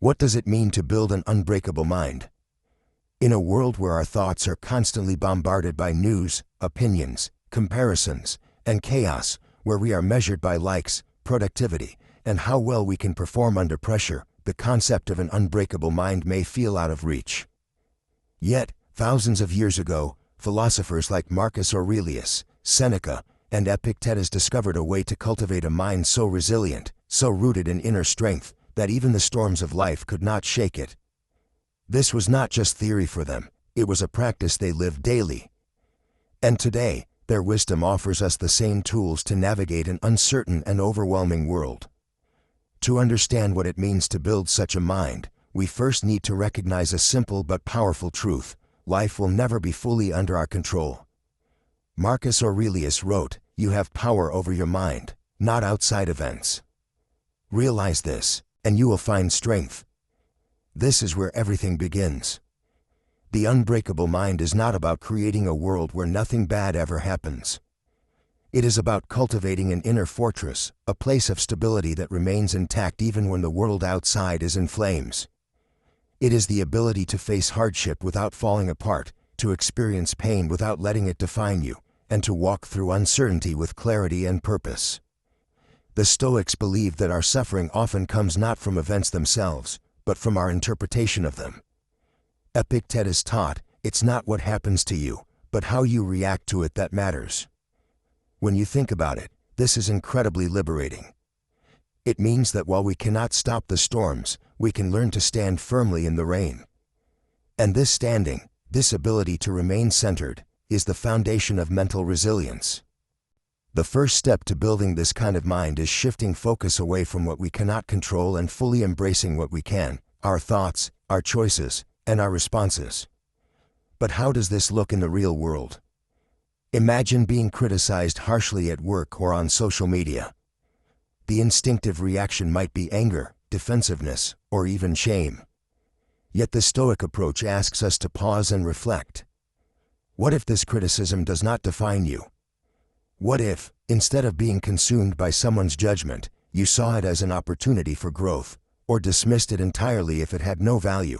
What does it mean to build an unbreakable mind? In a world where our thoughts are constantly bombarded by news, opinions, comparisons, and chaos, where we are measured by likes, productivity, and how well we can perform under pressure, the concept of an unbreakable mind may feel out of reach. Yet, thousands of years ago, philosophers like Marcus Aurelius, Seneca, and Epictetus discovered a way to cultivate a mind so resilient, so rooted in inner strength, that even the storms of life could not shake it. This was not just theory for them, it was a practice they lived daily. And today, their wisdom offers us the same tools to navigate an uncertain and overwhelming world. To understand what it means to build such a mind, we first need to recognize a simple but powerful truth: life will never be fully under our control. Marcus Aurelius wrote, "You have power over your mind, not outside events." Realize this, and you will find strength. This is where everything begins. The unbreakable mind is not about creating a world where nothing bad ever happens. It is about cultivating an inner fortress, a place of stability that remains intact even when the world outside is in flames. It is the ability to face hardship without falling apart, to experience pain without letting it define you, and to walk through uncertainty with clarity and purpose. The Stoics believed that our suffering often comes not from events themselves, but from our interpretation of them. Epictetus taught, "It's not what happens to you, but how you react to it that matters." When you think about it, this is incredibly liberating. It means that while we cannot stop the storms, we can learn to stand firmly in the rain. And this standing, this ability to remain centered, is the foundation of mental resilience. The first step to building this kind of mind is shifting focus away from what we cannot control and fully embracing what we can: our thoughts, our choices, and our responses. But how does this look in the real world? Imagine being criticized harshly at work or on social media. The instinctive reaction might be anger, defensiveness, or even shame. Yet the Stoic approach asks us to pause and reflect. What if this criticism does not define you? What if, instead of being consumed by someone's judgment, you saw it as an opportunity for growth, or dismissed it entirely if it had no value?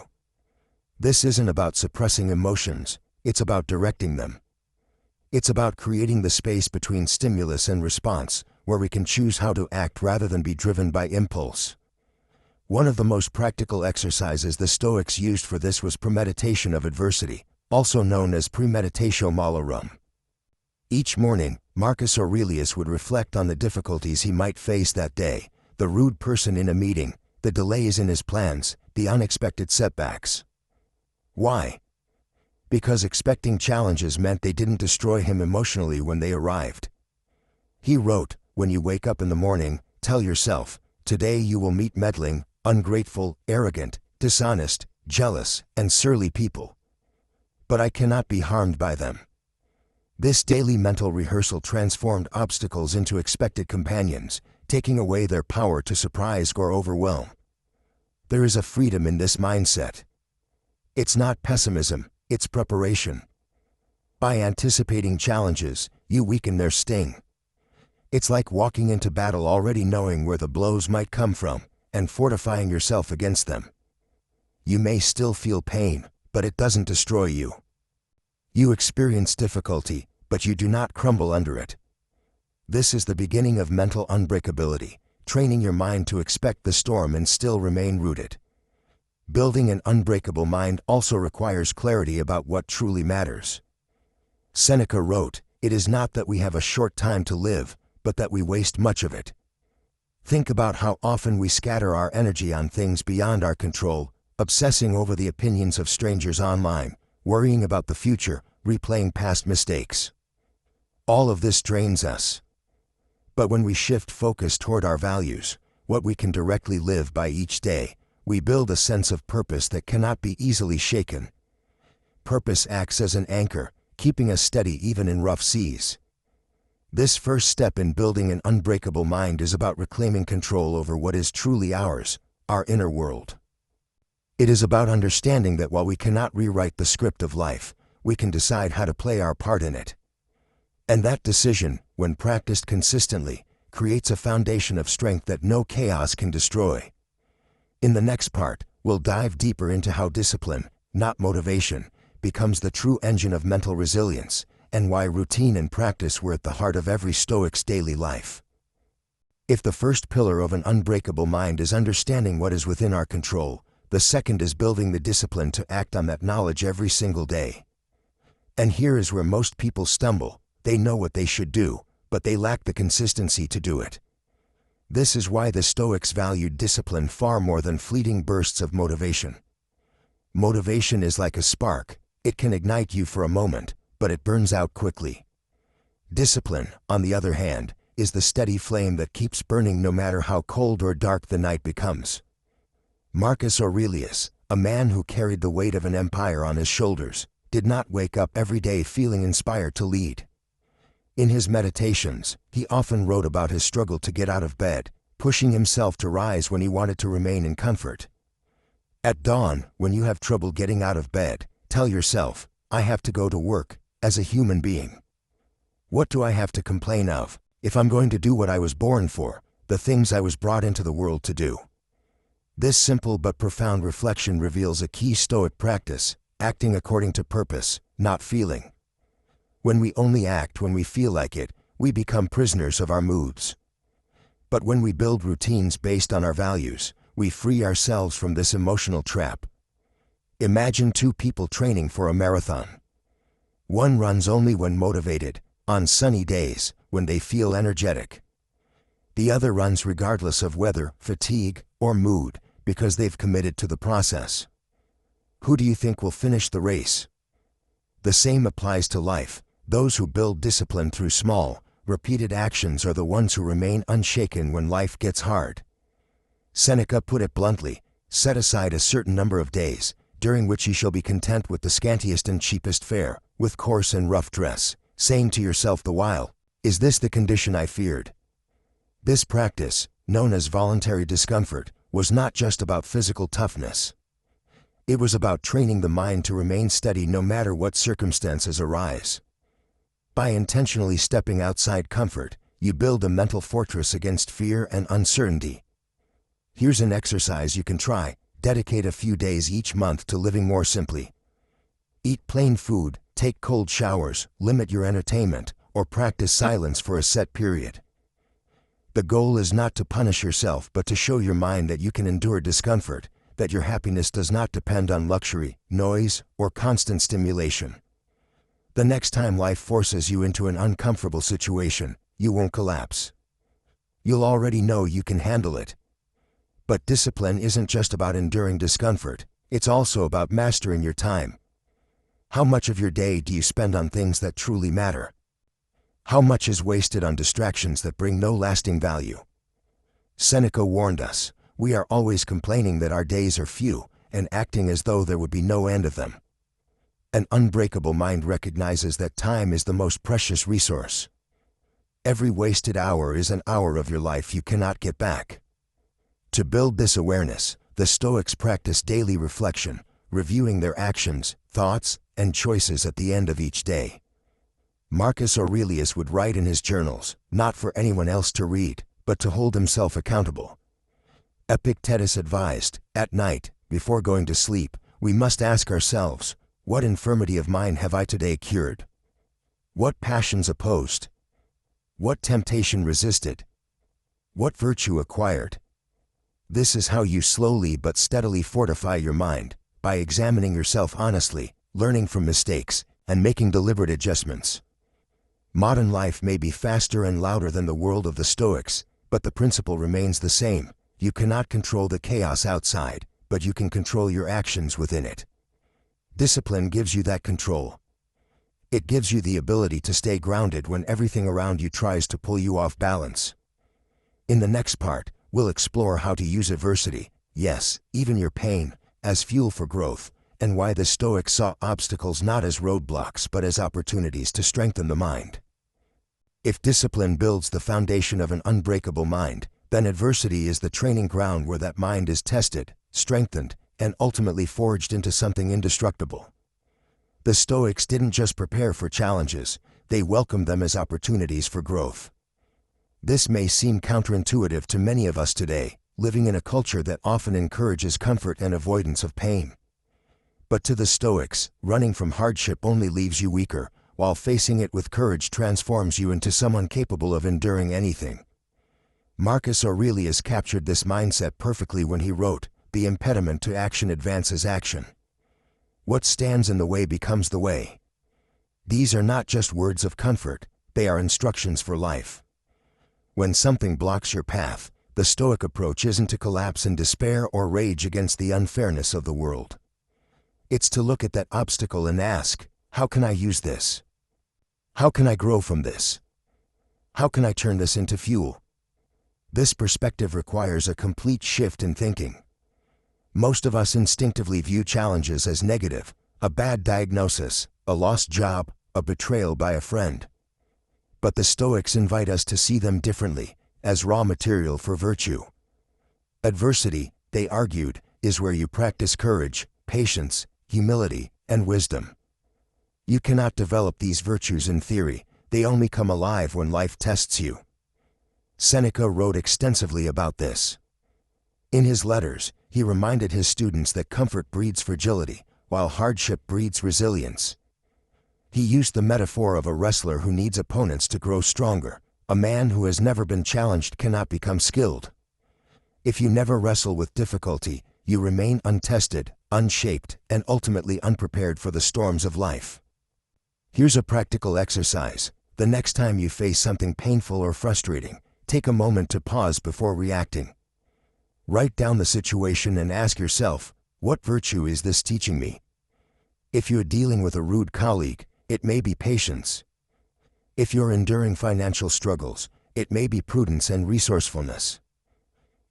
This isn't about suppressing emotions, it's about directing them. It's about creating the space between stimulus and response, where we can choose how to act rather than be driven by impulse. One of the most practical exercises the Stoics used for this was premeditation of adversity, also known as premeditatio malorum. Each morning, Marcus Aurelius would reflect on the difficulties he might face that day: the rude person in a meeting, the delays in his plans, the unexpected setbacks. Why? Because expecting challenges meant they didn't destroy him emotionally when they arrived. He wrote, "When you wake up in the morning, tell yourself, today you will meet meddling, ungrateful, arrogant, dishonest, jealous, and surly people. But I cannot be harmed by them." This daily mental rehearsal transformed obstacles into expected companions, taking away their power to surprise or overwhelm. There is a freedom in this mindset. It's not pessimism, it's preparation. By anticipating challenges, you weaken their sting. It's like walking into battle already knowing where the blows might come from, and fortifying yourself against them. You may still feel pain, but it doesn't destroy you. You experience difficulty, but you do not crumble under it. This is the beginning of mental unbreakability, training your mind to expect the storm and still remain rooted. Building an unbreakable mind also requires clarity about what truly matters. Seneca wrote, "It is not that we have a short time to live, but that we waste much of it." Think about how often we scatter our energy on things beyond our control, obsessing over the opinions of strangers online, worrying about the future, replaying past mistakes. All of this drains us. But when we shift focus toward our values, what we can directly live by each day, we build a sense of purpose that cannot be easily shaken. Purpose acts as an anchor, keeping us steady even in rough seas. This first step in building an unbreakable mind is about reclaiming control over what is truly ours, our inner world. It is about understanding that while we cannot rewrite the script of life, we can decide how to play our part in it. And that decision, when practiced consistently, creates a foundation of strength that no chaos can destroy. In the next part, we'll dive deeper into how discipline, not motivation, becomes the true engine of mental resilience, and why routine and practice were at the heart of every Stoic's daily life. If the first pillar of an unbreakable mind is understanding what is within our control, the second is building the discipline to act on that knowledge every single day. And here is where most people stumble. They know what they should do, but they lack the consistency to do it. This is why the Stoics valued discipline far more than fleeting bursts of motivation. Motivation is like a spark. It can ignite you for a moment, but it burns out quickly. Discipline, on the other hand, is the steady flame that keeps burning no matter how cold or dark the night becomes. Marcus Aurelius, a man who carried the weight of an empire on his shoulders, did not wake up every day feeling inspired to lead. In his meditations, he often wrote about his struggle to get out of bed, pushing himself to rise when he wanted to remain in comfort. At dawn, when you have trouble getting out of bed, tell yourself, I have to go to work, as a human being. What do I have to complain of, if I'm going to do what I was born for, the things I was brought into the world to do? This simple but profound reflection reveals a key Stoic practice, acting according to purpose, not feeling. When we only act when we feel like it, we become prisoners of our moods. But when we build routines based on our values, we free ourselves from this emotional trap. Imagine two people training for a marathon. One runs only when motivated, on sunny days, when they feel energetic. The other runs regardless of weather, fatigue, or mood, because they've committed to the process. Who do you think will finish the race? The same applies to life. Those who build discipline through small, repeated actions are the ones who remain unshaken when life gets hard. Seneca put it bluntly, set aside a certain number of days, during which ye shall be content with the scantiest and cheapest fare, with coarse and rough dress, saying to yourself the while, is this the condition I feared? This practice, known as voluntary discomfort, was not just about physical toughness. It was about training the mind to remain steady no matter what circumstances arise. By intentionally stepping outside comfort, you build a mental fortress against fear and uncertainty. Here's an exercise you can try. Dedicate a few days each month to living more simply. Eat plain food, take cold showers, limit your entertainment, or practice silence for a set period. The goal is not to punish yourself but to show your mind that you can endure discomfort, that your happiness does not depend on luxury, noise, or constant stimulation. The next time life forces you into an uncomfortable situation, you won't collapse. You'll already know you can handle it. But discipline isn't just about enduring discomfort, it's also about mastering your time. How much of your day do you spend on things that truly matter? How much is wasted on distractions that bring no lasting value? Seneca warned us, we are always complaining that our days are few, and acting as though there would be no end of them. An unbreakable mind recognizes that time is the most precious resource. Every wasted hour is an hour of your life you cannot get back. To build this awareness, the Stoics practice daily reflection, reviewing their actions, thoughts, and choices at the end of each day. Marcus Aurelius would write in his journals, not for anyone else to read, but to hold himself accountable. Epictetus advised, at night, before going to sleep, we must ask ourselves, what infirmity of mine have I today cured? What passions opposed? What temptation resisted? What virtue acquired? This is how you slowly but steadily fortify your mind, by examining yourself honestly, learning from mistakes, and making deliberate adjustments. Modern life may be faster and louder than the world of the Stoics, but the principle remains the same. You cannot control the chaos outside, but you can control your actions within it. Discipline gives you that control. It gives you the ability to stay grounded when everything around you tries to pull you off balance. In the next part, we'll explore how to use adversity, yes, even your pain, as fuel for growth, and why the Stoics saw obstacles not as roadblocks but as opportunities to strengthen the mind. If discipline builds the foundation of an unbreakable mind, then adversity is the training ground where that mind is tested, strengthened, and ultimately forged into something indestructible. The Stoics didn't just prepare for challenges, they welcomed them as opportunities for growth. This may seem counterintuitive to many of us today, living in a culture that often encourages comfort and avoidance of pain. But to the Stoics, running from hardship only leaves you weaker, while facing it with courage transforms you into someone capable of enduring anything. Marcus Aurelius captured this mindset perfectly when he wrote, "The impediment to action advances action. What stands in the way becomes the way." These are not just words of comfort, they are instructions for life. When something blocks your path, the Stoic approach isn't to collapse in despair or rage against the unfairness of the world. It's to look at that obstacle and ask, how can I use this? How can I grow from this? How can I turn this into fuel? This perspective requires a complete shift in thinking. Most of us instinctively view challenges as negative, a bad diagnosis, a lost job, a betrayal by a friend. But the Stoics invite us to see them differently, as raw material for virtue. Adversity, they argued, is where you practice courage, patience, humility, and wisdom. You cannot develop these virtues in theory, they only come alive when life tests you. Seneca wrote extensively about this. In his letters, he reminded his students that comfort breeds fragility, while hardship breeds resilience. He used the metaphor of a wrestler who needs opponents to grow stronger. A man who has never been challenged cannot become skilled. If you never wrestle with difficulty, you remain untested, unshaped, and ultimately unprepared for the storms of life. Here's a practical exercise. The next time you face something painful or frustrating, take a moment to pause before reacting. Write down the situation and ask yourself, what virtue is this teaching me? If you're dealing with a rude colleague, it may be patience. If you're enduring financial struggles, it may be prudence and resourcefulness.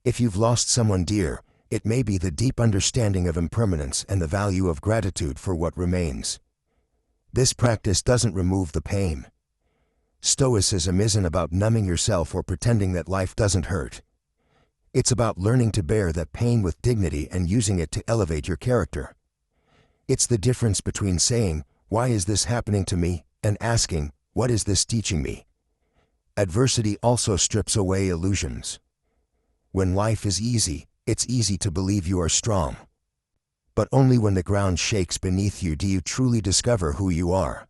If you've lost someone dear, it may be the deep understanding of impermanence and the value of gratitude for what remains. This practice doesn't remove the pain. Stoicism isn't about numbing yourself or pretending that life doesn't hurt. It's about learning to bear that pain with dignity and using it to elevate your character. It's the difference between saying, "Why is this happening to me?" and asking, "What is this teaching me?" Adversity also strips away illusions. When life is easy, it's easy to believe you are strong. But only when the ground shakes beneath you do you truly discover who you are.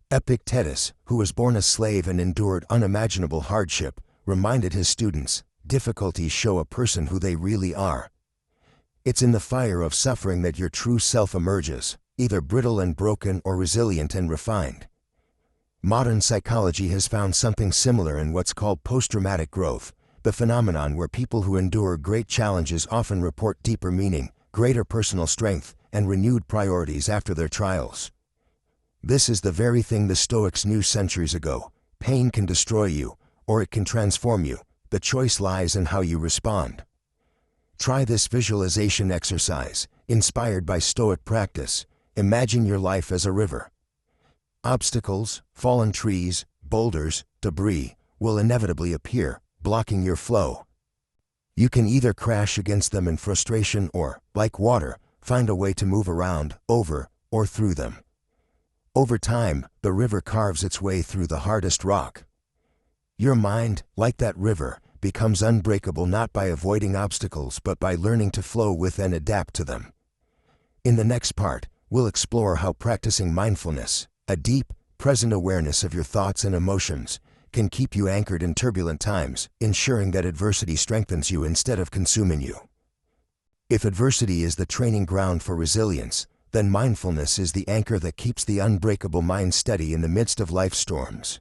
Epictetus, who was born a slave and endured unimaginable hardship, reminded his students, difficulties show a person who they really are. It's in the fire of suffering that your true self emerges, either brittle and broken or resilient and refined. Modern psychology has found something similar in what's called post-traumatic growth, the phenomenon where people who endure great challenges often report deeper meaning, greater personal strength, and renewed priorities after their trials. This is the very thing the Stoics knew centuries ago. Pain can destroy you, or it can transform you. The choice lies in how you respond. Try this visualization exercise, inspired by Stoic practice. Imagine your life as a river. Obstacles, fallen trees, boulders, debris, will inevitably appear, blocking your flow. You can either crash against them in frustration or, like water, find a way to move around, over, or through them. Over time, the river carves its way through the hardest rock. Your mind, like that river, becomes unbreakable not by avoiding obstacles but by learning to flow with and adapt to them. In the next part, we'll explore how practicing mindfulness, a deep, present awareness of your thoughts and emotions, can keep you anchored in turbulent times, ensuring that adversity strengthens you instead of consuming you. If adversity is the training ground for resilience, then mindfulness is the anchor that keeps the unbreakable mind steady in the midst of life's storms.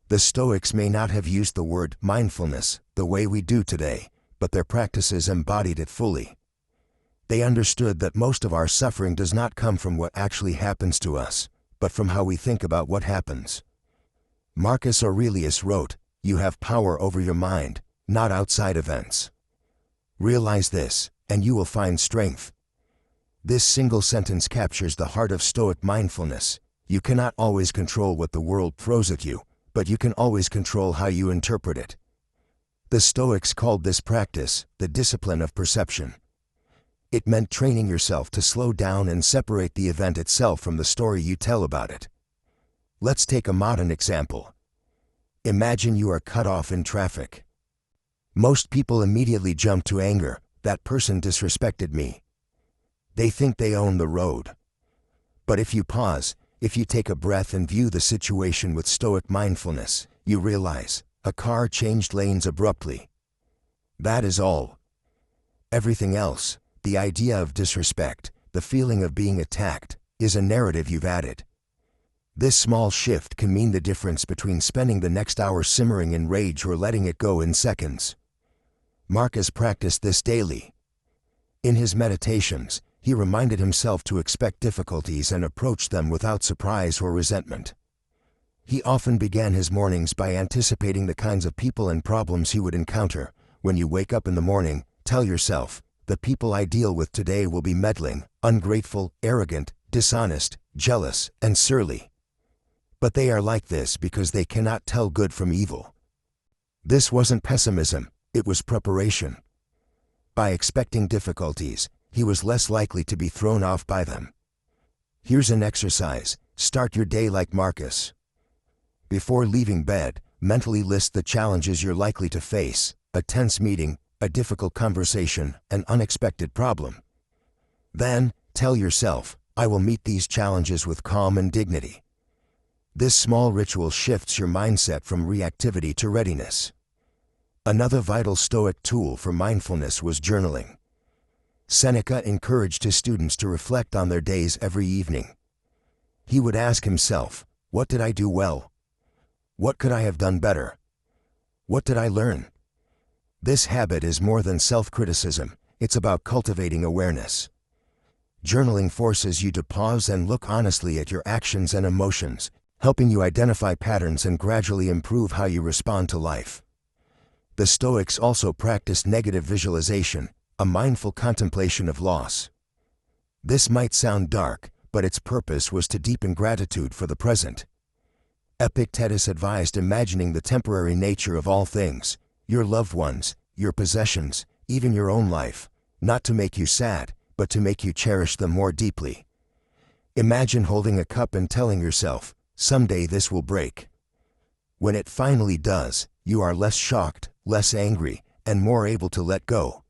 The Stoics may not have used the word mindfulness the way we do today, but their practices embodied it fully. They understood that most of our suffering does not come from what actually happens to us, but from how we think about what happens. Marcus Aurelius wrote, "You have power over your mind, not outside events." Realize this, and you will find strength. This single sentence captures the heart of Stoic mindfulness. You cannot always control what the world throws at you, but you can always control how you interpret it. The Stoics called this practice the discipline of perception. It meant training yourself to slow down and separate the event itself from the story you tell about it. Let's take a modern example. Imagine you are cut off in traffic. Most people immediately jump to anger. That person disrespected me. They think they own the road. But if you pause, if you take a breath and view the situation with Stoic mindfulness, you realize a car changed lanes abruptly. That is all. Everything else, the idea of disrespect, the feeling of being attacked, is a narrative you've added. This small shift can mean the difference between spending the next hour simmering in rage or letting it go in seconds. Marcus practiced this daily. In his meditations, he reminded himself to expect difficulties and approach them without surprise or resentment. He often began his mornings by anticipating the kinds of people and problems he would encounter. When you wake up in the morning, tell yourself, the people I deal with today will be meddling, ungrateful, arrogant, dishonest, jealous, and surly. But they are like this because they cannot tell good from evil. This wasn't pessimism, it was preparation. By expecting difficulties, he was less likely to be thrown off by them. Here's an exercise. Start your day like Marcus. Before leaving bed, mentally list the challenges you're likely to face: a tense meeting, a difficult conversation, an unexpected problem. Then, tell yourself, I will meet these challenges with calm and dignity. This small ritual shifts your mindset from reactivity to readiness. Another vital Stoic tool for mindfulness was journaling. Seneca encouraged his students to reflect on their days every evening. He would ask himself, what did I do well? What could I have done better? What did I learn? This habit is more than self-criticism, it's about cultivating awareness. Journaling forces you to pause and look honestly at your actions and emotions, helping you identify patterns and gradually improve how you respond to life. The Stoics also practiced negative visualization, a mindful contemplation of loss. This might sound dark, but its purpose was to deepen gratitude for the present. Epictetus advised imagining the temporary nature of all things, your loved ones, your possessions, even your own life, not to make you sad, but to make you cherish them more deeply. Imagine holding a cup and telling yourself, someday this will break. When it finally does, you are less shocked, less angry, and more able to let go.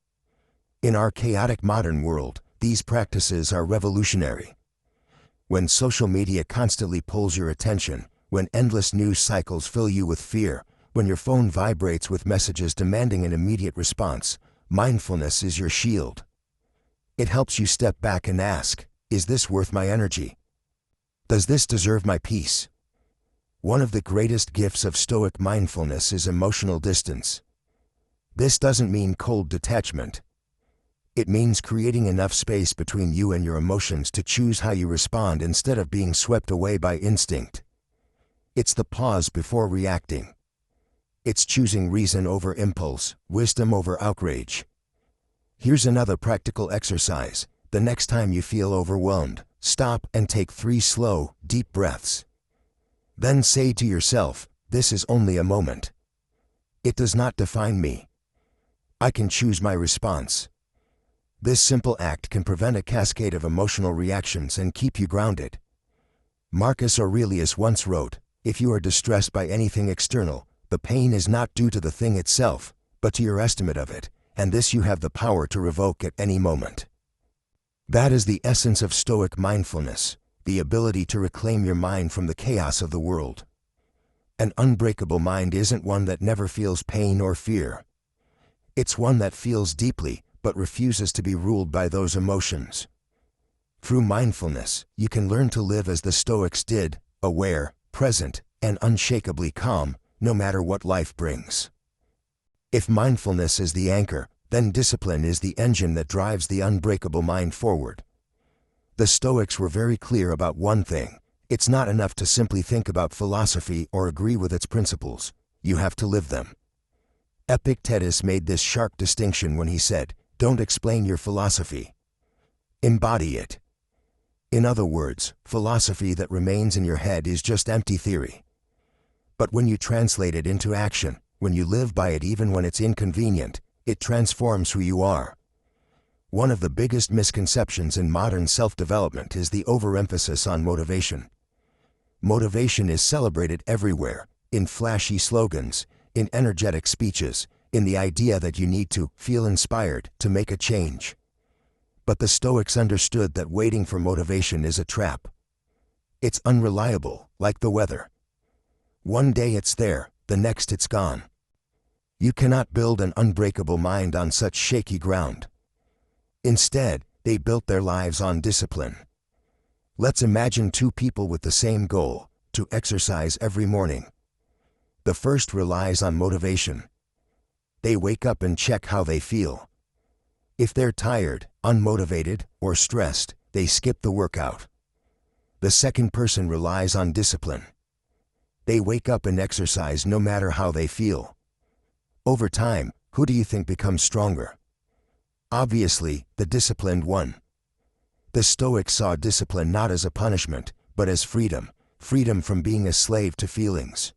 In our chaotic modern world, these practices are revolutionary. When social media constantly pulls your attention, when endless news cycles fill you with fear, when your phone vibrates with messages demanding an immediate response, mindfulness is your shield. It helps you step back and ask, is this worth my energy? Does this deserve my peace? One of the greatest gifts of Stoic mindfulness is emotional distance. This doesn't mean cold detachment. It means creating enough space between you and your emotions to choose how you respond instead of being swept away by instinct. It's the pause before reacting. It's choosing reason over impulse, wisdom over outrage. Here's another practical exercise. The next time you feel overwhelmed, stop and take 3 slow, deep breaths. Then say to yourself, this is only a moment. It does not define me. I can choose my response. This simple act can prevent a cascade of emotional reactions and keep you grounded. Marcus Aurelius once wrote, if you are distressed by anything external, the pain is not due to the thing itself, but to your estimate of it, and this you have the power to revoke at any moment. That is the essence of Stoic mindfulness, the ability to reclaim your mind from the chaos of the world. An unbreakable mind isn't one that never feels pain or fear. It's one that feels deeply, but refuses to be ruled by those emotions. Through mindfulness, you can learn to live as the Stoics did, aware, present, and unshakably calm, no matter what life brings. If mindfulness is the anchor, then discipline is the engine that drives the unbreakable mind forward. The Stoics were very clear about one thing: it's not enough to simply think about philosophy or agree with its principles, you have to live them. Epictetus made this sharp distinction when he said, don't explain your philosophy. Embody it. In other words, philosophy that remains in your head is just empty theory. But when you translate it into action, when you live by it even when it's inconvenient, it transforms who you are. One of the biggest misconceptions in modern self-development is the overemphasis on motivation. Motivation is celebrated everywhere, in flashy slogans, in energetic speeches, in the idea that you need to feel inspired to make a change. But the Stoics understood that waiting for motivation is a trap. It's unreliable, like the weather. One day it's there, the next it's gone. You cannot build an unbreakable mind on such shaky ground. Instead, they built their lives on discipline. Let's imagine two people with the same goal, to exercise every morning. The first relies on motivation. They wake up and check how they feel. If they're tired, unmotivated, or stressed, they skip the workout. The second person relies on discipline. They wake up and exercise no matter how they feel. Over time, who do you think becomes stronger? Obviously, the disciplined one. The Stoics saw discipline not as a punishment, but as freedom, freedom from being a slave to feelings.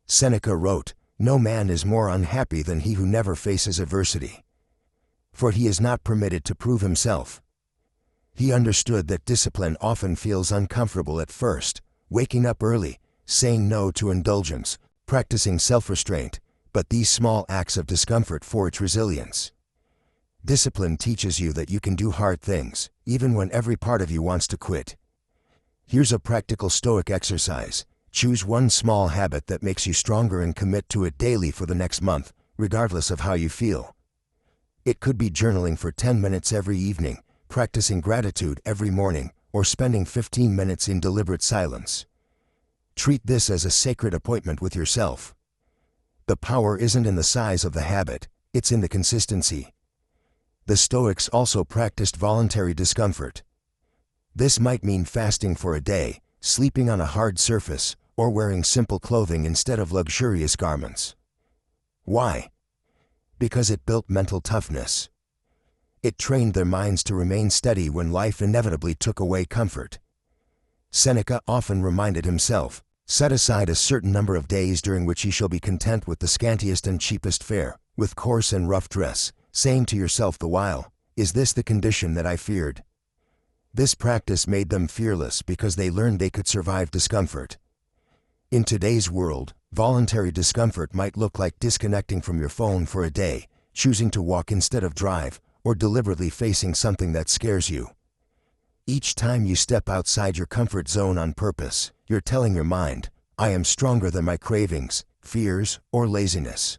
Seneca wrote, "No man is more unhappy than he who never faces adversity. For he is not permitted to prove himself." He understood that discipline often feels uncomfortable at first, waking up early, saying no to indulgence, practicing self-restraint, but these small acts of discomfort forge resilience. Discipline teaches you that you can do hard things, even when every part of you wants to quit. Here's a practical Stoic exercise. Choose one small habit that makes you stronger and commit to it daily for the next month, regardless of how you feel. It could be journaling for 10 minutes every evening, practicing gratitude every morning, or spending 15 minutes in deliberate silence. Treat this as a sacred appointment with yourself. The power isn't in the size of the habit, it's in the consistency. The Stoics also practiced voluntary discomfort. This might mean fasting for a day, sleeping on a hard surface, or wearing simple clothing instead of luxurious garments. Why? Because it built mental toughness. It trained their minds to remain steady when life inevitably took away comfort. Seneca often reminded himself, "Set aside a certain number of days during which ye shall be content with the scantiest and cheapest fare, with coarse and rough dress, saying to yourself the while, 'Is this the condition that I feared?'" This practice made them fearless because they learned they could survive discomfort. In today's world, voluntary discomfort might look like disconnecting from your phone for a day, choosing to walk instead of drive, or deliberately facing something that scares you. Each time you step outside your comfort zone on purpose, you're telling your mind, "I am stronger than my cravings, fears, or laziness."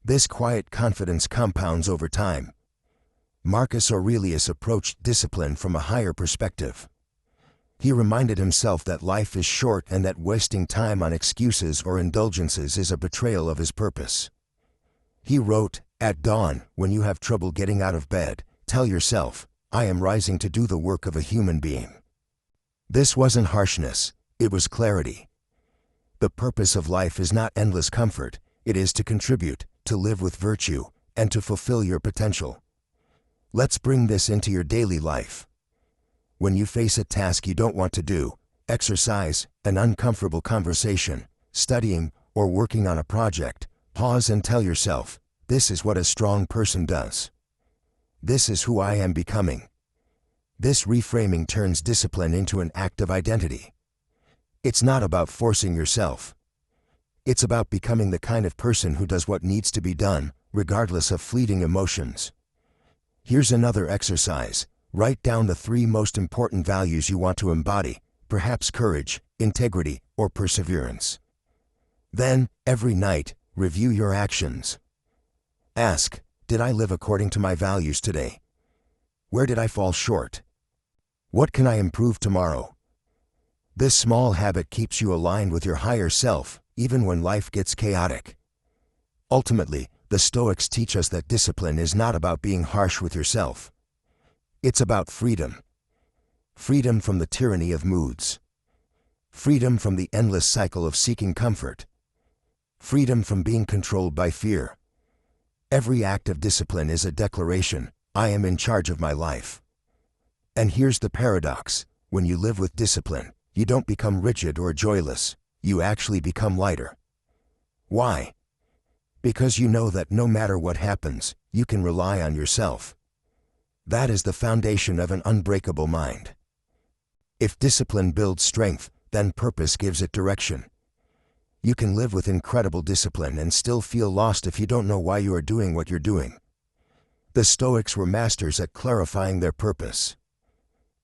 This quiet confidence compounds over time. Marcus Aurelius approached discipline from a higher perspective. He reminded himself that life is short and that wasting time on excuses or indulgences is a betrayal of his purpose. He wrote, "At dawn, when you have trouble getting out of bed, tell yourself, 'I am rising to do the work of a human being.'" This wasn't harshness, it was clarity. The purpose of life is not endless comfort, it is to contribute, to live with virtue, and to fulfill your potential. Let's bring this into your daily life. When you face a task you don't want to do, exercise, an uncomfortable conversation, studying, or working on a project, pause and tell yourself, "This is what a strong person does. This is who I am becoming." This reframing turns discipline into an act of identity. It's not about forcing yourself. It's about becoming the kind of person who does what needs to be done, regardless of fleeting emotions. Here's another exercise. Write down the 3 most important values you want to embody, perhaps courage, integrity, or perseverance. Then, every night, review your actions. Ask, did I live according to my values today? Where did I fall short? What can I improve tomorrow? This small habit keeps you aligned with your higher self, even when life gets chaotic. Ultimately, the Stoics teach us that discipline is not about being harsh with yourself. It's about freedom. Freedom from the tyranny of moods. Freedom from the endless cycle of seeking comfort. Freedom from being controlled by fear. Every act of discipline is a declaration, "I am in charge of my life." And here's the paradox, when you live with discipline, you don't become rigid or joyless, you actually become lighter. Why? Because you know that no matter what happens, you can rely on yourself. That is the foundation of an unbreakable mind. If discipline builds strength, then purpose gives it direction. You can live with incredible discipline and still feel lost if you don't know why you are doing what you're doing. The Stoics were masters at clarifying their purpose.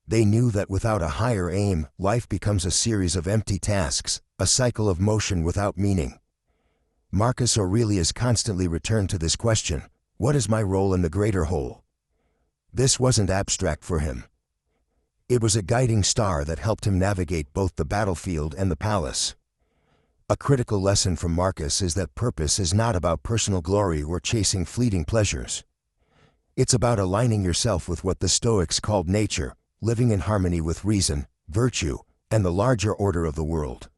They knew that without a higher aim, life becomes a series of empty tasks, a cycle of motion without meaning. Marcus Aurelius constantly returned to this question: what is my role in the greater whole? This wasn't abstract for him. It was a guiding star that helped him navigate both the battlefield and the palace. A critical lesson from Marcus is that purpose is not about personal glory or chasing fleeting pleasures. It's about aligning yourself with what the Stoics called nature, living in harmony with reason, virtue, and the larger order of the world.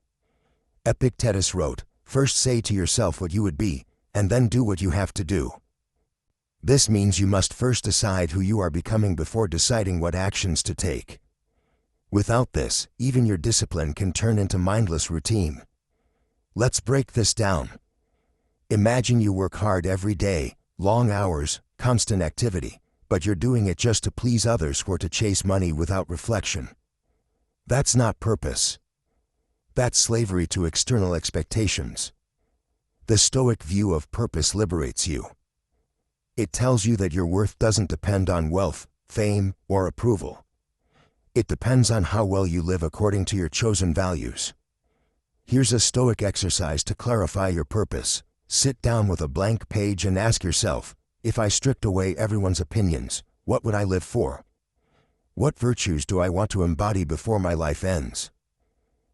Epictetus wrote, "First say to yourself what you would be, and then do what you have to do." This means you must first decide who you are becoming before deciding what actions to take. Without this, even your discipline can turn into mindless routine. Let's break this down. Imagine you work hard every day, long hours, constant activity, but you're doing it just to please others or to chase money without reflection. That's not purpose. That's slavery to external expectations. The Stoic view of purpose liberates you. It tells you that your worth doesn't depend on wealth, fame, or approval. It depends on how well you live according to your chosen values. Here's a Stoic exercise to clarify your purpose. Sit down with a blank page and ask yourself, if I stripped away everyone's opinions, what would I live for? What virtues do I want to embody before my life ends?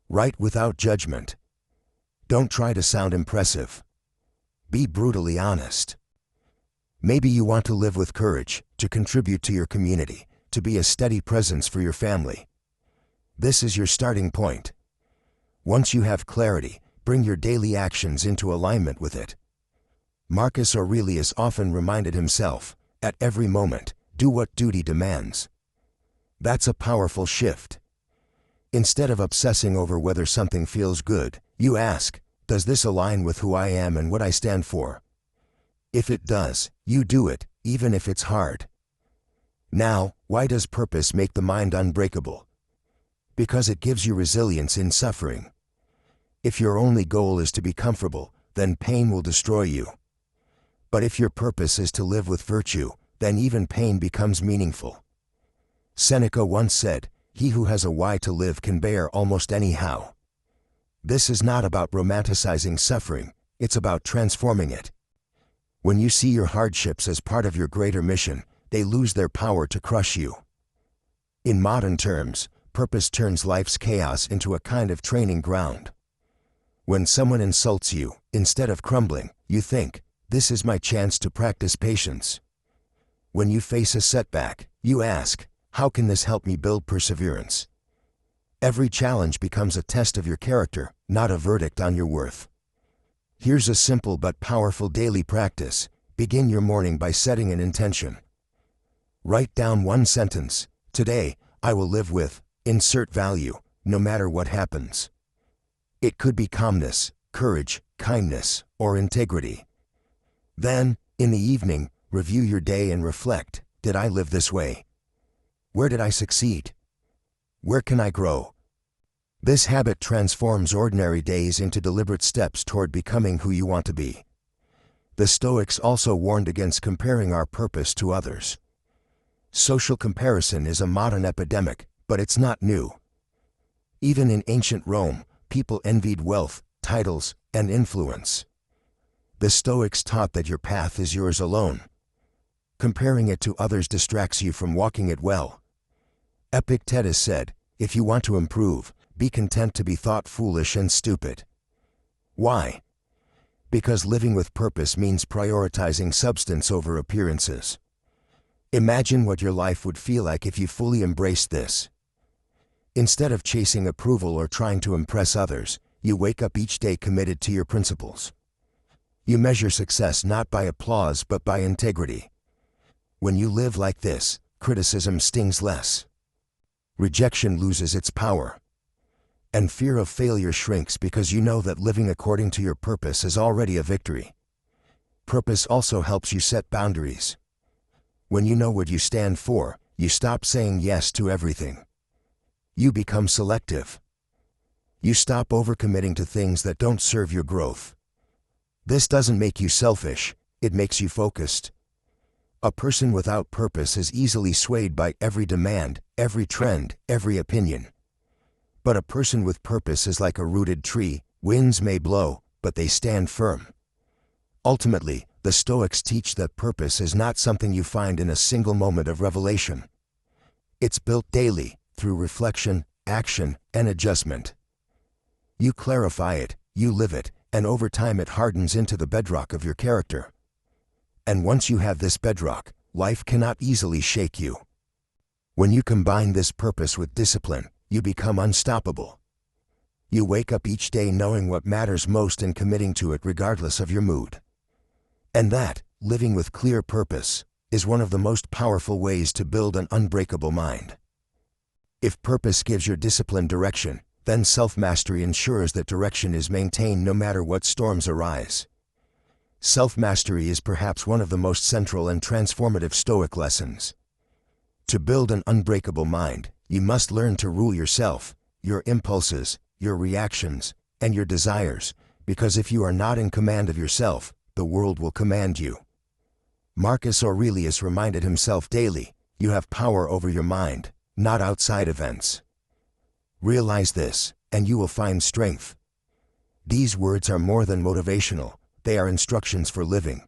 Write without judgment. Don't try to sound impressive. Be brutally honest. Maybe you want to live with courage, to contribute to your community, to be a steady presence for your family. This is your starting point. Once you have clarity, bring your daily actions into alignment with it. Marcus Aurelius often reminded himself, at every moment, do what duty demands. That's a powerful shift. Instead of obsessing over whether something feels good, you ask, does this align with who I am and what I stand for? If it does, you do it, even if it's hard. Now, why does purpose make the mind unbreakable? Because it gives you resilience in suffering. If your only goal is to be comfortable, then pain will destroy you. But if your purpose is to live with virtue, then even pain becomes meaningful. Seneca once said, "He who has a why to live can bear almost any how." This is not about romanticizing suffering, it's about transforming it. When you see your hardships as part of your greater mission, they lose their power to crush you. In modern terms, purpose turns life's chaos into a kind of training ground. When someone insults you, instead of crumbling, you think, this is my chance to practice patience. When you face a setback, you ask, how can this help me build perseverance? Every challenge becomes a test of your character, not a verdict on your worth. Here's a simple but powerful daily practice. Begin your morning by setting an intention. Write down one sentence. Today, I will live with, insert value, no matter what happens. It could be calmness, courage, kindness, or integrity. Then, in the evening, review your day and reflect, did I live this way? Where did I succeed? Where can I grow? This habit transforms ordinary days into deliberate steps toward becoming who you want to be. The Stoics also warned against comparing our purpose to others. Social comparison is a modern epidemic, but it's not new. Even in ancient Rome, people envied wealth, titles, and influence. The Stoics taught that your path is yours alone. Comparing it to others distracts you from walking it well. Epictetus said, if you want to improve, be content to be thought foolish and stupid. Why? Because living with purpose means prioritizing substance over appearances. Imagine what your life would feel like if you fully embraced this. Instead of chasing approval or trying to impress others, you wake up each day committed to your principles. You measure success not by applause but by integrity. When you live like this, criticism stings less. Rejection loses its power. And fear of failure shrinks because you know that living according to your purpose is already a victory. Purpose also helps you set boundaries. When you know what you stand for, you stop saying yes to everything. You become selective. You stop overcommitting to things that don't serve your growth. This doesn't make you selfish, it makes you focused. A person without purpose is easily swayed by every demand, every trend, every opinion. But a person with purpose is like a rooted tree. Winds may blow, but they stand firm. Ultimately, the Stoics teach that purpose is not something you find in a single moment of revelation. It's built daily, through reflection, action, and adjustment. You clarify it, you live it, and over time it hardens into the bedrock of your character. And once you have this bedrock, life cannot easily shake you. When you combine this purpose with discipline, you become unstoppable. You wake up each day knowing what matters most and committing to it regardless of your mood. And that, living with clear purpose, is one of the most powerful ways to build an unbreakable mind. If purpose gives your discipline direction, then self-mastery ensures that direction is maintained no matter what storms arise. Self-mastery is perhaps one of the most central and transformative Stoic lessons. To build an unbreakable mind, you must learn to rule yourself, your impulses, your reactions, and your desires, because if you are not in command of yourself, the world will command you. Marcus Aurelius reminded himself daily, you have power over your mind, not outside events. Realize this, and you will find strength. These words are more than motivational, they are instructions for living.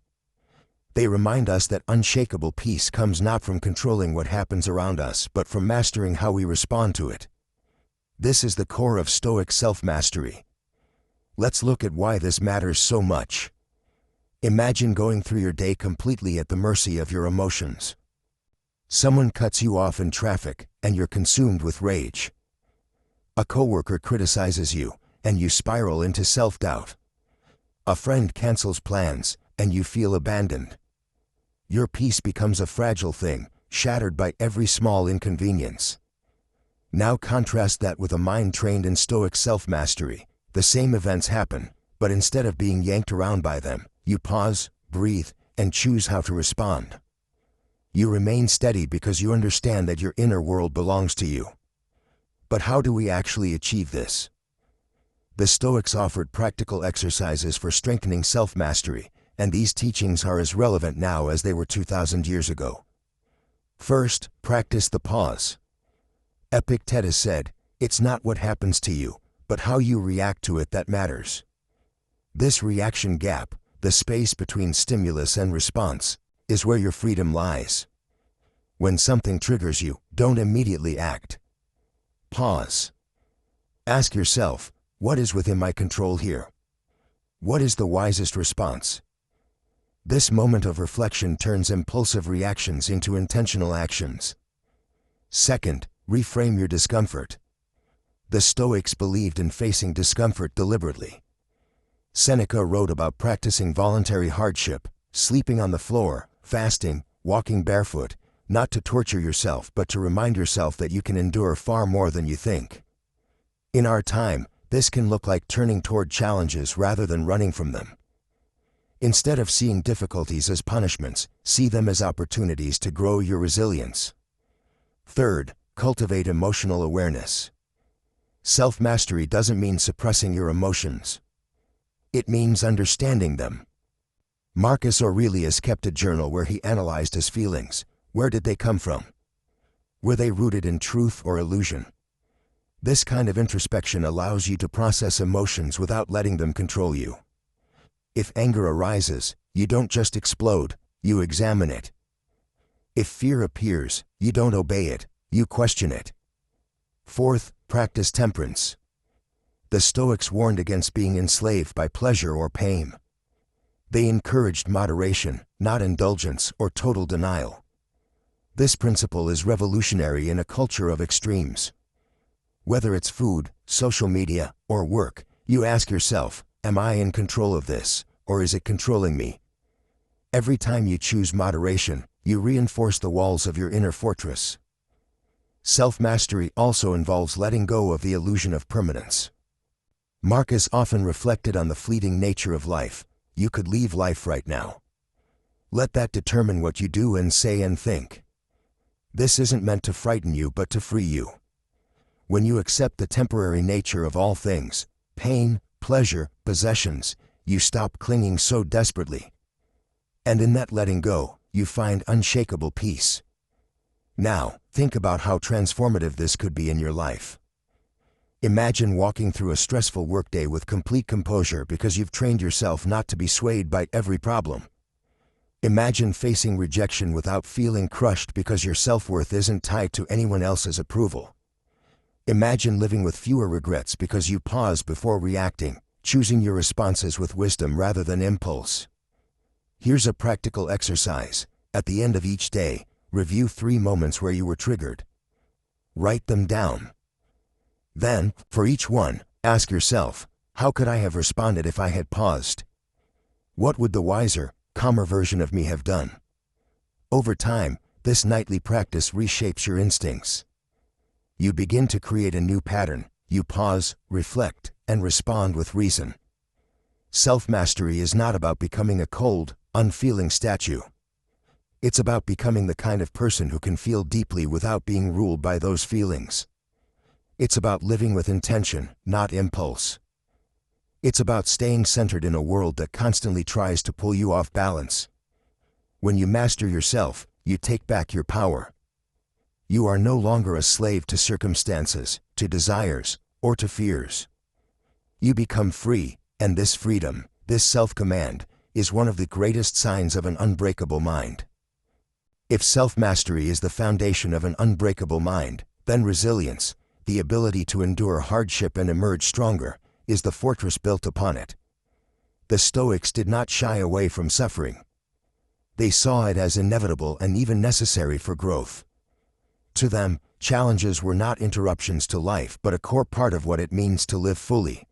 They remind us that unshakable peace comes not from controlling what happens around us, but from mastering how we respond to it. This is the core of Stoic self-mastery. Let's look at why this matters so much. Imagine going through your day completely at the mercy of your emotions. Someone cuts you off in traffic, and you're consumed with rage. A coworker criticizes you, and you spiral into self-doubt. A friend cancels plans, and you feel abandoned. Your peace becomes a fragile thing, shattered by every small inconvenience. Now contrast that with a mind trained in Stoic self-mastery. The same events happen, but instead of being yanked around by them, you pause, breathe, and choose how to respond. You remain steady because you understand that your inner world belongs to you. But how do we actually achieve this? The Stoics offered practical exercises for strengthening self-mastery, and these teachings are as relevant now as they were 2,000 years ago. First, practice the pause. Epictetus said, "It's not what happens to you, but how you react to it that matters." This reaction gap, the space between stimulus and response, is where your freedom lies. When something triggers you, don't immediately act. Pause. Ask yourself, what is within my control here? What is the wisest response? This moment of reflection turns impulsive reactions into intentional actions. Second, reframe your discomfort. The Stoics believed in facing discomfort deliberately. Seneca wrote about practicing voluntary hardship, sleeping on the floor, fasting, walking barefoot, not to torture yourself but to remind yourself that you can endure far more than you think. In our time, this can look like turning toward challenges rather than running from them. Instead of seeing difficulties as punishments, see them as opportunities to grow your resilience. Third, cultivate emotional awareness. Self-mastery doesn't mean suppressing your emotions. It means understanding them. Marcus Aurelius kept a journal where he analyzed his feelings. Where did they come from? Were they rooted in truth or illusion? This kind of introspection allows you to process emotions without letting them control you. If anger arises, you don't just explode, you examine it. If fear appears, you don't obey it, you question it. Fourth, practice temperance. The Stoics warned against being enslaved by pleasure or pain. They encouraged moderation, not indulgence or total denial. This principle is revolutionary in a culture of extremes. Whether it's food, social media, or work, you ask yourself, am I in control of this, or is it controlling me? Every time you choose moderation, you reinforce the walls of your inner fortress. Self-mastery also involves letting go of the illusion of permanence. Marcus often reflected on the fleeting nature of life. You could leave life right now. Let that determine what you do and say and think. This isn't meant to frighten you but to free you. When you accept the temporary nature of all things, pain, pleasure, possessions, you stop clinging so desperately. And in that letting go, you find unshakable peace. Now, think about how transformative this could be in your life. Imagine walking through a stressful workday with complete composure because you've trained yourself not to be swayed by every problem. Imagine facing rejection without feeling crushed because your self-worth isn't tied to anyone else's approval. Imagine living with fewer regrets because you pause before reacting, choosing your responses with wisdom rather than impulse. Here's a practical exercise. At the end of each day, review 3 moments where you were triggered. Write them down. Then, for each one, ask yourself, how could I have responded if I had paused? What would the wiser, calmer version of me have done? Over time, this nightly practice reshapes your instincts. You begin to create a new pattern. You pause, reflect, and respond with reason. Self-mastery is not about becoming a cold, unfeeling statue. It's about becoming the kind of person who can feel deeply without being ruled by those feelings. It's about living with intention, not impulse. It's about staying centered in a world that constantly tries to pull you off balance. When you master yourself, you take back your power. You are no longer a slave to circumstances, to desires, or to fears. You become free, and this freedom, this self-command, is one of the greatest signs of an unbreakable mind. If self-mastery is the foundation of an unbreakable mind, then resilience, the ability to endure hardship and emerge stronger, is the fortress built upon it. The Stoics did not shy away from suffering. They saw it as inevitable and even necessary for growth. To them, challenges were not interruptions to life but a core part of what it means to live fully.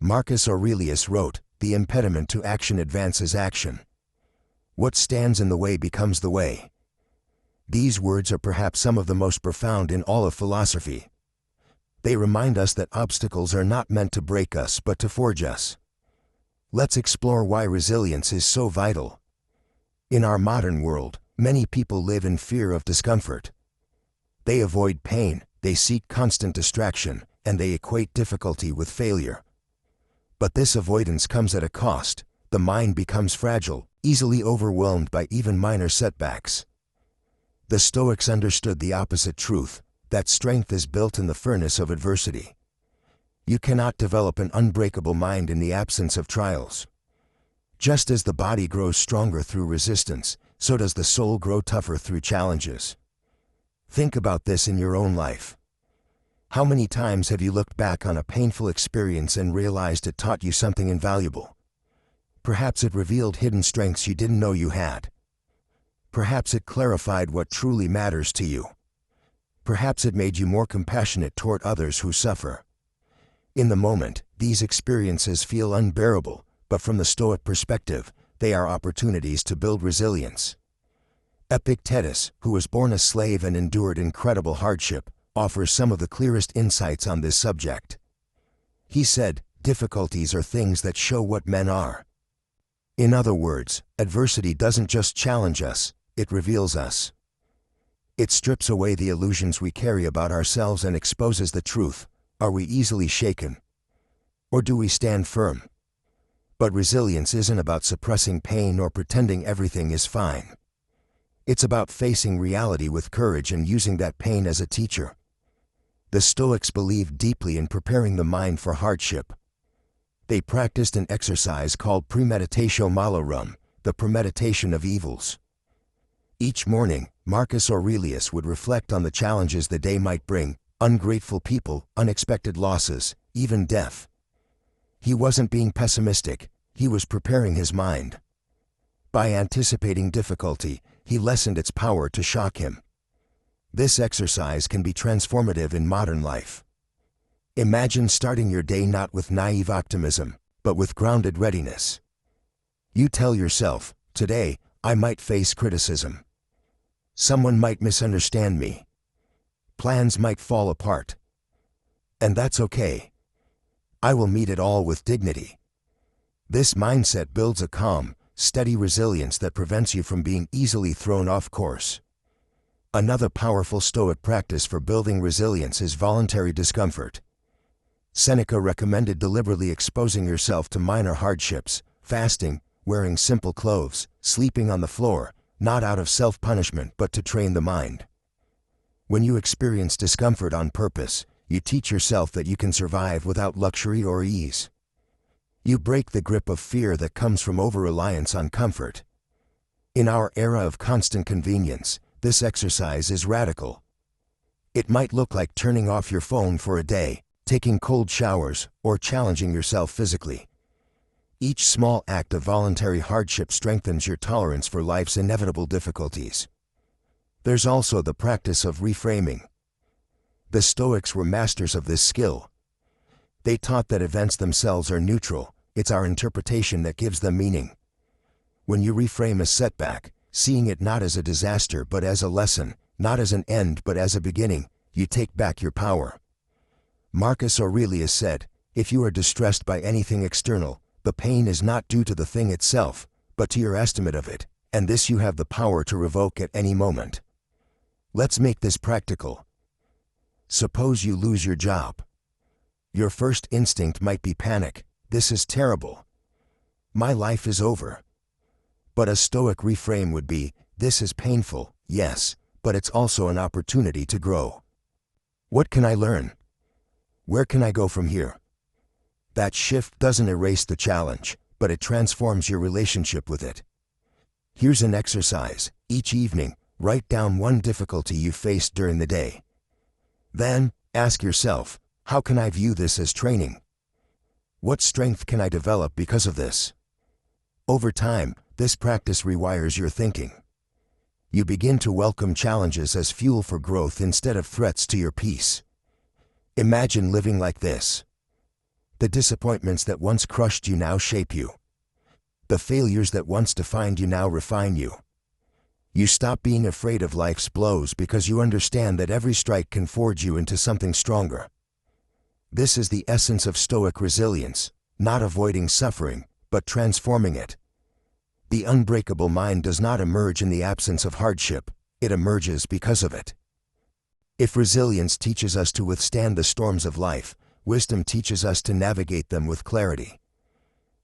Marcus Aurelius wrote, "The impediment to action advances action. What stands in the way becomes the way." These words are perhaps some of the most profound in all of philosophy. They remind us that obstacles are not meant to break us but to forge us. Let's explore why resilience is so vital. In our modern world, many people live in fear of discomfort. They avoid pain, they seek constant distraction, and they equate difficulty with failure. But this avoidance comes at a cost. The mind becomes fragile, easily overwhelmed by even minor setbacks. The Stoics understood the opposite truth, that strength is built in the furnace of adversity. You cannot develop an unbreakable mind in the absence of trials. Just as the body grows stronger through resistance, so does the soul grow tougher through challenges. Think about this in your own life. How many times have you looked back on a painful experience and realized it taught you something invaluable? Perhaps it revealed hidden strengths you didn't know you had. Perhaps it clarified what truly matters to you. Perhaps it made you more compassionate toward others who suffer. In the moment, these experiences feel unbearable, but from the Stoic perspective, they are opportunities to build resilience. Epictetus, who was born a slave and endured incredible hardship, offers some of the clearest insights on this subject. He said, "Difficulties are things that show what men are." In other words, adversity doesn't just challenge us, it reveals us. It strips away the illusions we carry about ourselves and exposes the truth. Are we easily shaken? Or do we stand firm? But resilience isn't about suppressing pain or pretending everything is fine. It's about facing reality with courage and using that pain as a teacher. The Stoics believed deeply in preparing the mind for hardship. They practiced an exercise called premeditatio malorum, the premeditation of evils. Each morning, Marcus Aurelius would reflect on the challenges the day might bring: ungrateful people, unexpected losses, even death. He wasn't being pessimistic, he was preparing his mind. By anticipating difficulty, he lessened its power to shock him. This exercise can be transformative in modern life. Imagine starting your day not with naive optimism, but with grounded readiness. You tell yourself, "Today, I might face criticism. Someone might misunderstand me. Plans might fall apart. And that's okay. I will meet it all with dignity." This mindset builds a calm, steady resilience that prevents you from being easily thrown off course. Another powerful Stoic practice for building resilience is voluntary discomfort. Seneca recommended deliberately exposing yourself to minor hardships, fasting, wearing simple clothes, sleeping on the floor, not out of self-punishment but to train the mind. When you experience discomfort on purpose, you teach yourself that you can survive without luxury or ease. You break the grip of fear that comes from over-reliance on comfort. In our era of constant convenience, this exercise is radical. It might look like turning off your phone for a day, taking cold showers, or challenging yourself physically. Each small act of voluntary hardship strengthens your tolerance for life's inevitable difficulties. There's also the practice of reframing. The Stoics were masters of this skill. They taught that events themselves are neutral, it's our interpretation that gives them meaning. When you reframe a setback, seeing it not as a disaster but as a lesson, not as an end but as a beginning, you take back your power. Marcus Aurelius said, "If you are distressed by anything external, the pain is not due to the thing itself, but to your estimate of it, and this you have the power to revoke at any moment." Let's make this practical. Suppose you lose your job. Your first instinct might be panic. This is terrible. My life is over. But a Stoic reframe would be, this is painful, yes, but it's also an opportunity to grow. What can I learn? Where can I go from here? That shift doesn't erase the challenge, but it transforms your relationship with it. Here's an exercise. Each evening, write down one difficulty you faced during the day. Then, ask yourself, how can I view this as training? What strength can I develop because of this? Over time, this practice rewires your thinking. You begin to welcome challenges as fuel for growth instead of threats to your peace. Imagine living like this. The disappointments that once crushed you now shape you. The failures that once defined you now refine you. You stop being afraid of life's blows because you understand that every strike can forge you into something stronger. This is the essence of Stoic resilience, not avoiding suffering, but transforming it. The unbreakable mind does not emerge in the absence of hardship, it emerges because of it. If resilience teaches us to withstand the storms of life, wisdom teaches us to navigate them with clarity.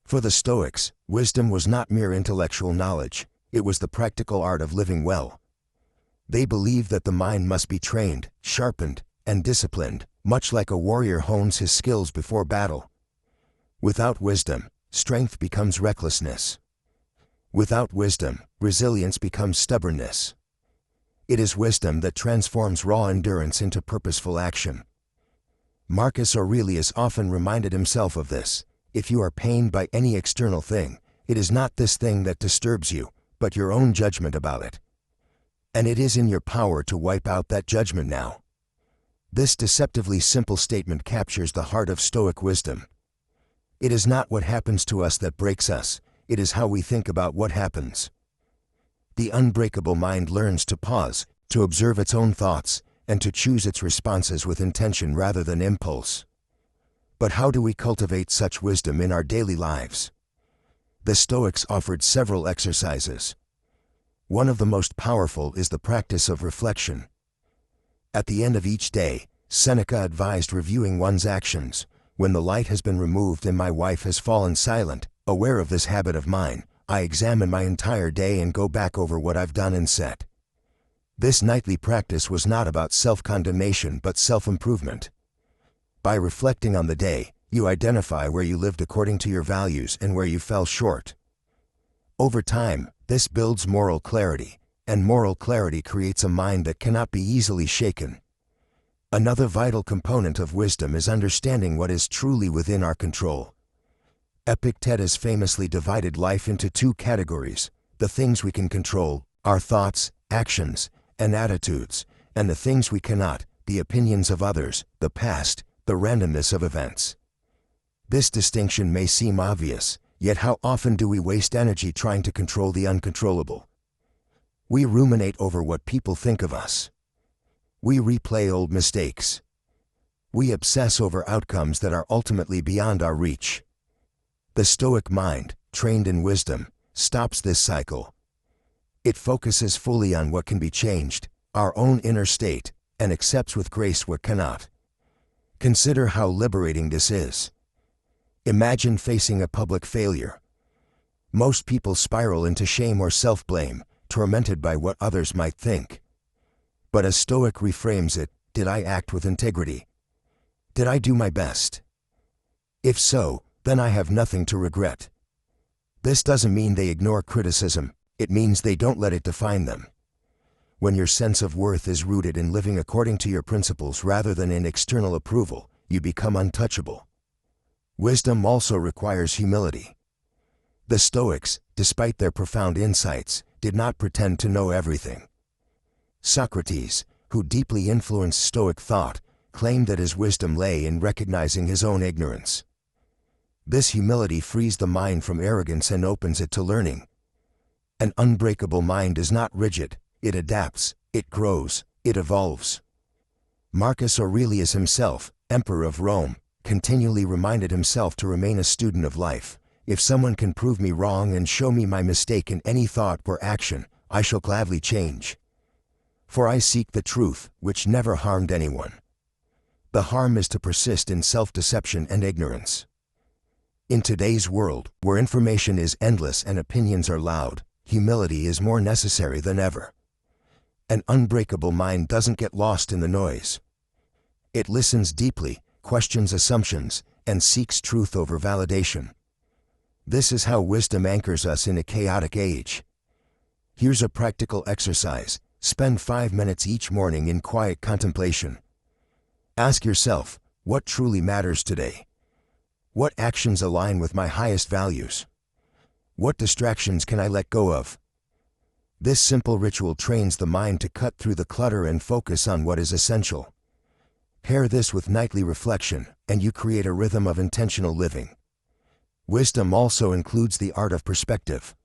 For the Stoics, wisdom was not mere intellectual knowledge, it was the practical art of living well. They believed that the mind must be trained, sharpened, and disciplined, much like a warrior hones his skills before battle. Without wisdom, strength becomes recklessness. Without wisdom, resilience becomes stubbornness. It is wisdom that transforms raw endurance into purposeful action. Marcus Aurelius often reminded himself of this. If you are pained by any external thing, it is not this thing that disturbs you, but your own judgment about it. And it is in your power to wipe out that judgment now. This deceptively simple statement captures the heart of Stoic wisdom. It is not what happens to us that breaks us, it is how we think about what happens. The unbreakable mind learns to pause, to observe its own thoughts, and to choose its responses with intention rather than impulse. But how do we cultivate such wisdom in our daily lives? The Stoics offered several exercises. One of the most powerful is the practice of reflection. At the end of each day, Seneca advised reviewing one's actions. When the light has been removed and my wife has fallen silent, aware of this habit of mine, I examine my entire day and go back over what I've done and said. This nightly practice was not about self-condemnation but self-improvement. By reflecting on the day, you identify where you lived according to your values and where you fell short. Over time, this builds moral clarity, and moral clarity creates a mind that cannot be easily shaken. Another vital component of wisdom is understanding what is truly within our control. Epictetus famously divided life into two categories: the things we can control, our thoughts, actions, and attitudes, and the things we cannot, the opinions of others, the past, the randomness of events. This distinction may seem obvious, yet how often do we waste energy trying to control the uncontrollable? We ruminate over what people think of us. We replay old mistakes. We obsess over outcomes that are ultimately beyond our reach. The Stoic mind, trained in wisdom, stops this cycle. It focuses fully on what can be changed, our own inner state, and accepts with grace what cannot. Consider how liberating this is. Imagine facing a public failure. Most people spiral into shame or self-blame, tormented by what others might think. But a Stoic reframes it: did I act with integrity? Did I do my best? If so, then I have nothing to regret. This doesn't mean they ignore criticism, it means they don't let it define them. When your sense of worth is rooted in living according to your principles rather than in external approval, you become untouchable. Wisdom also requires humility. The Stoics, despite their profound insights, did not pretend to know everything. Socrates, who deeply influenced Stoic thought, claimed that his wisdom lay in recognizing his own ignorance. This humility frees the mind from arrogance and opens it to learning. An unbreakable mind is not rigid, it adapts, it grows, it evolves. Marcus Aurelius himself, Emperor of Rome, continually reminded himself to remain a student of life. If someone can prove me wrong and show me my mistake in any thought or action, I shall gladly change. For I seek the truth, which never harmed anyone. The harm is to persist in self-deception and ignorance. In today's world, where information is endless and opinions are loud, humility is more necessary than ever. An unbreakable mind doesn't get lost in the noise. It listens deeply, questions assumptions, and seeks truth over validation. This is how wisdom anchors us in a chaotic age. Here's a practical exercise. Spend 5 minutes each morning in quiet contemplation. Ask yourself, what truly matters today? What actions align with my highest values? What distractions can I let go of? This simple ritual trains the mind to cut through the clutter and focus on what is essential. Pair this with nightly reflection, and you create a rhythm of intentional living. Wisdom also includes the art of perspective.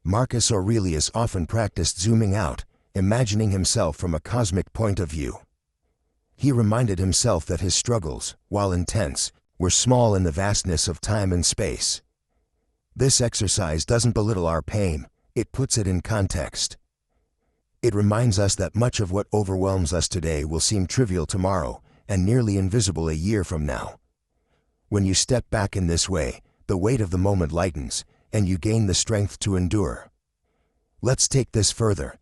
Marcus Aurelius often practiced zooming out, imagining himself from a cosmic point of view. He reminded himself that his struggles, while intense, were small in the vastness of time and space. This exercise doesn't belittle our pain, it puts it in context. It reminds us that much of what overwhelms us today will seem trivial tomorrow and nearly invisible a year from now. When you step back in this way, the weight of the moment lightens, and you gain the strength to endure. Let's take this further.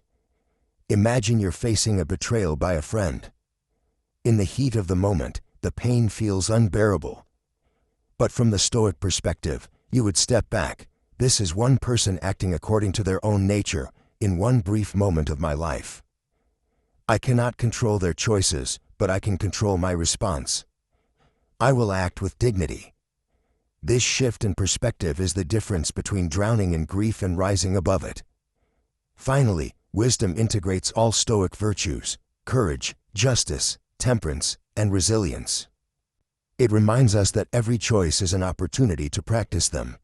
Imagine you're facing a betrayal by a friend. In the heat of the moment, the pain feels unbearable. But from the Stoic perspective, you would step back. This is one person acting according to their own nature, in one brief moment of my life. I cannot control their choices, but I can control my response. I will act with dignity. This shift in perspective is the difference between drowning in grief and rising above it. Finally, wisdom integrates all Stoic virtues: courage, justice, temperance, and resilience. It reminds us that every choice is an opportunity to practice them.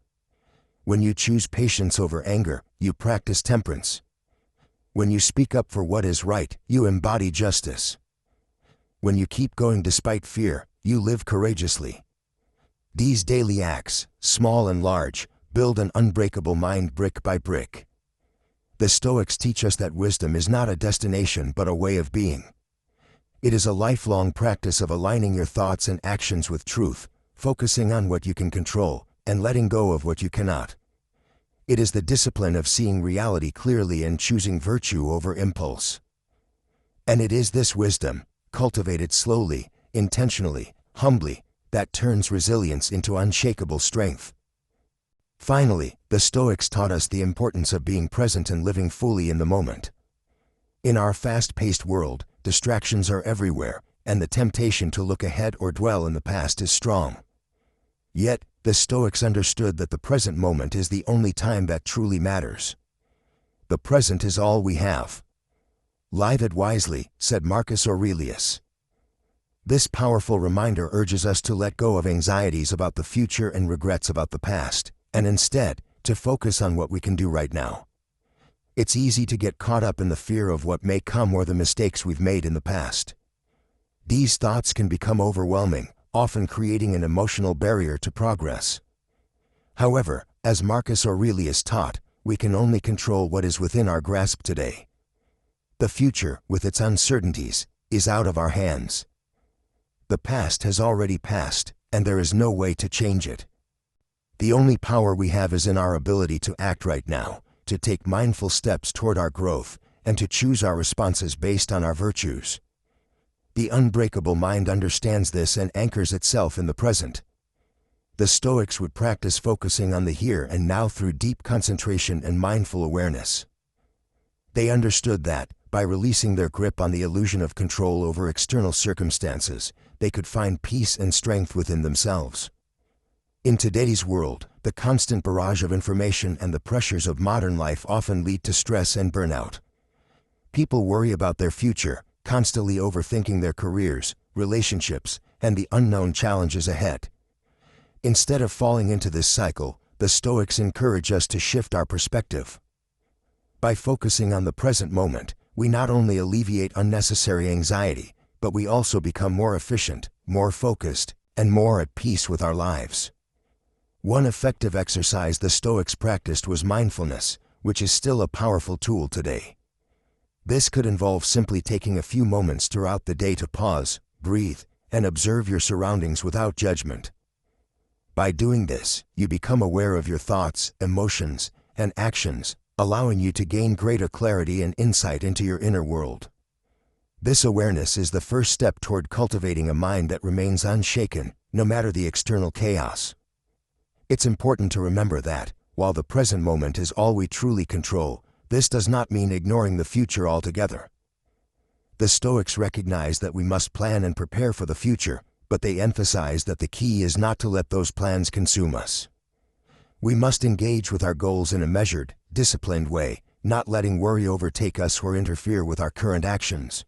When you choose patience over anger, you practice temperance. When you speak up for what is right, you embody justice. When you keep going despite fear, you live courageously. These daily acts, small and large, build an unbreakable mind brick by brick. The Stoics teach us that wisdom is not a destination but a way of being. It is a lifelong practice of aligning your thoughts and actions with truth, focusing on what you can control, and letting go of what you cannot. It is the discipline of seeing reality clearly and choosing virtue over impulse. And it is this wisdom, cultivated slowly, intentionally, humbly, that turns resilience into unshakable strength. Finally, the Stoics taught us the importance of being present and living fully in the moment. In our fast-paced world, distractions are everywhere, and the temptation to look ahead or dwell in the past is strong. Yet, the Stoics understood that the present moment is the only time that truly matters. The present is all we have. Live it wisely, said Marcus Aurelius. This powerful reminder urges us to let go of anxieties about the future and regrets about the past, and instead, to focus on what we can do right now. It's easy to get caught up in the fear of what may come or the mistakes we've made in the past. These thoughts can become overwhelming, often creating an emotional barrier to progress. However, as Marcus Aurelius taught, we can only control what is within our grasp today. The future, with its uncertainties, is out of our hands. The past has already passed, and there is no way to change it. The only power we have is in our ability to act right now, to take mindful steps toward our growth, and to choose our responses based on our virtues. The unbreakable mind understands this and anchors itself in the present. The Stoics would practice focusing on the here and now through deep concentration and mindful awareness. They understood that, by releasing their grip on the illusion of control over external circumstances, they could find peace and strength within themselves. In today's world, the constant barrage of information and the pressures of modern life often lead to stress and burnout. People worry about their future, constantly overthinking their careers, relationships, and the unknown challenges ahead. Instead of falling into this cycle, the Stoics encourage us to shift our perspective. By focusing on the present moment, we not only alleviate unnecessary anxiety, but we also become more efficient, more focused, and more at peace with our lives. One effective exercise the Stoics practiced was mindfulness, which is still a powerful tool today. This could involve simply taking a few moments throughout the day to pause, breathe, and observe your surroundings without judgment. By doing this, you become aware of your thoughts, emotions, and actions, allowing you to gain greater clarity and insight into your inner world. This awareness is the first step toward cultivating a mind that remains unshaken, no matter the external chaos. It's important to remember that, while the present moment is all we truly control, this does not mean ignoring the future altogether. The Stoics recognize that we must plan and prepare for the future, but they emphasize that the key is not to let those plans consume us. We must engage with our goals in a measured, disciplined way, not letting worry overtake us or interfere with our current actions.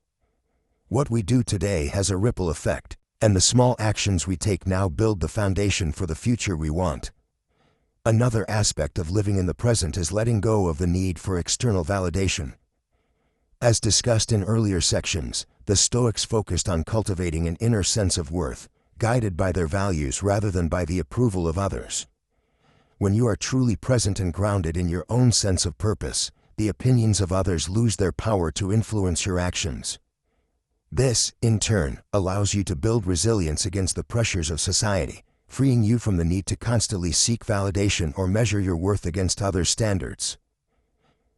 What we do today has a ripple effect, and the small actions we take now build the foundation for the future we want. Another aspect of living in the present is letting go of the need for external validation. As discussed in earlier sections, the Stoics focused on cultivating an inner sense of worth, guided by their values rather than by the approval of others. When you are truly present and grounded in your own sense of purpose, the opinions of others lose their power to influence your actions. This, in turn, allows you to build resilience against the pressures of society, freeing you from the need to constantly seek validation or measure your worth against others' standards.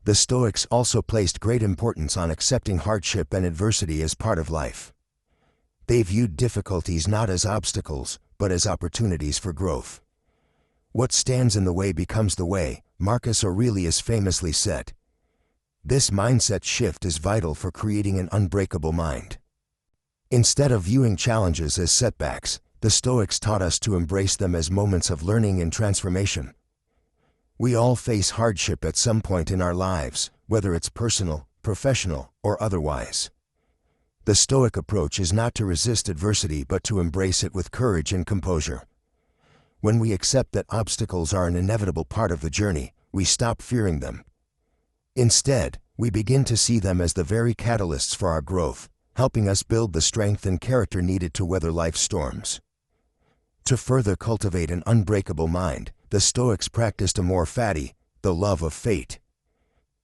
The Stoics also placed great importance on accepting hardship and adversity as part of life. They viewed difficulties not as obstacles, but as opportunities for growth. What stands in the way becomes the way, Marcus Aurelius famously said. This mindset shift is vital for creating an unbreakable mind. Instead of viewing challenges as setbacks, the Stoics taught us to embrace them as moments of learning and transformation. We all face hardship at some point in our lives, whether it's personal, professional, or otherwise. The Stoic approach is not to resist adversity but to embrace it with courage and composure. When we accept that obstacles are an inevitable part of the journey, we stop fearing them. Instead, we begin to see them as the very catalysts for our growth, helping us build the strength and character needed to weather life's storms. To further cultivate an unbreakable mind, the Stoics practiced amor fati, the love of fate.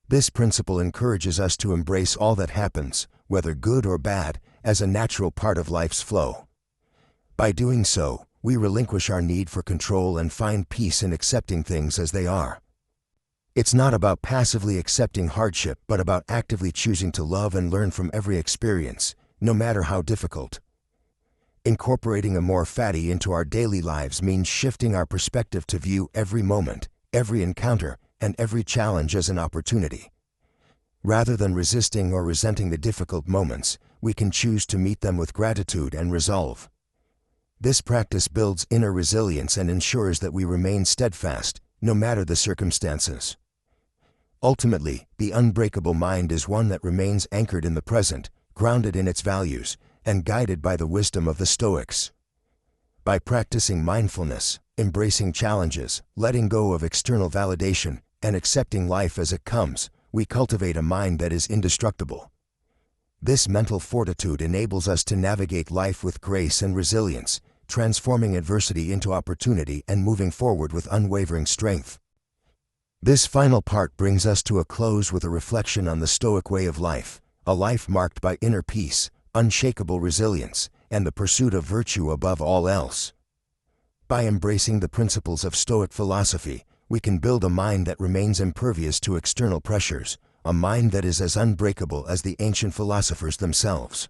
This principle encourages us to embrace all that happens, whether good or bad, as a natural part of life's flow. By doing so, we relinquish our need for control and find peace in accepting things as they are. It's not about passively accepting hardship but about actively choosing to love and learn from every experience, no matter how difficult. Incorporating amor fati into our daily lives means shifting our perspective to view every moment, every encounter, and every challenge as an opportunity. Rather than resisting or resenting the difficult moments, we can choose to meet them with gratitude and resolve. This practice builds inner resilience and ensures that we remain steadfast, no matter the circumstances. Ultimately, the unbreakable mind is one that remains anchored in the present, grounded in its values, and guided by the wisdom of the Stoics. By practicing mindfulness, embracing challenges, letting go of external validation, and accepting life as it comes, we cultivate a mind that is indestructible. This mental fortitude enables us to navigate life with grace and resilience, transforming adversity into opportunity and moving forward with unwavering strength. This final part brings us to a close with a reflection on the Stoic way of life, a life marked by inner peace, unshakable resilience, and the pursuit of virtue above all else. By embracing the principles of Stoic philosophy, we can build a mind that remains impervious to external pressures, a mind that is as unbreakable as the ancient philosophers themselves.